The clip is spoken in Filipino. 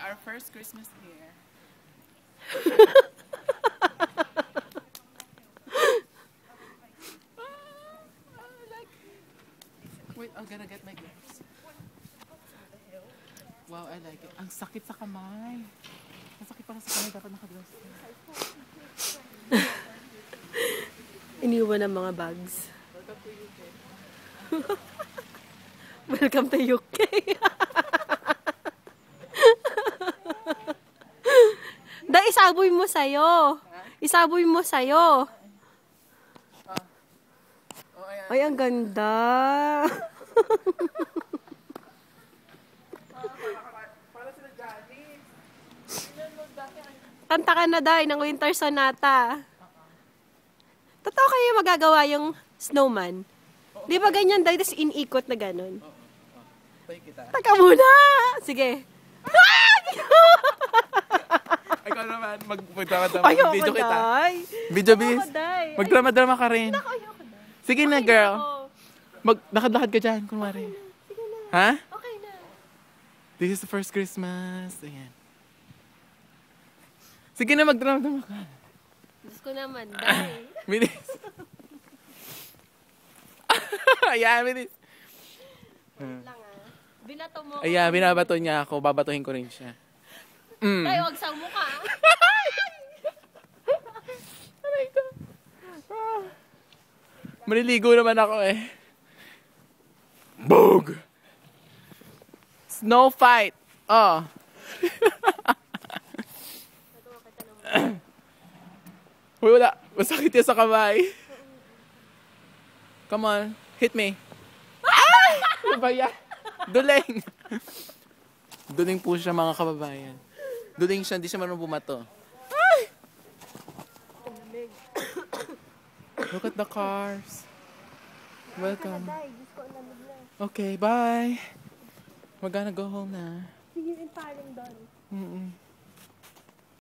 our first Christmas here. Wait, I'm gonna get my gloves. Wow, I like it. Ang sakit sa kamay. Ang sakit pala sa kamay. Dapat naka-gloves. Iniwan ng mga bags. Welcome to UK. Welcome to UK. Da, isaboy mo sa'yo. Isaboy mo sa'yo. Oh, ayan. Ay, ang ganda. Para sila Janice. Kanta ka na, Day, ng Winter Sonata. Totoo kayo magagawa yung snowman? Di ba ganyan, Day? Tapos inikot na ganun. Tayo kita. Taka muna! Sige. Ikaw naman, magdrama-drama. Ayoko, Video kita. Day. Video, Ayoko, bis. Day. Magdrama-drama ka rin. Naku, ayoko, Day. Sige na, Okay girl. ako. Maglakad-lakad ka dyan, kunwari. Sige na. Ha? Okay na. This is the first Christmas. Ayan. Sige na, magdrama-drama ka. Diyos ko naman, Day. Bilis. Ayan, bilis. Lang Binato mo. Ayan, binabato niya ako. Babatuhin ko rin siya. Day, wag sa mukha. Aray ko. Maliligo naman ako eh. Boog! Snow fight! Oh. Uy, wala. Masakit yan sa kamay. Come on. Hit me. Ay! Ano ba yan? Duling. Duling po siya, mga kababayan. Duling siya, hindi siya marunong bumato. Ay! Look at the cars. Welcome. Okay, bye. We're gonna go home na. See you in Paring doon.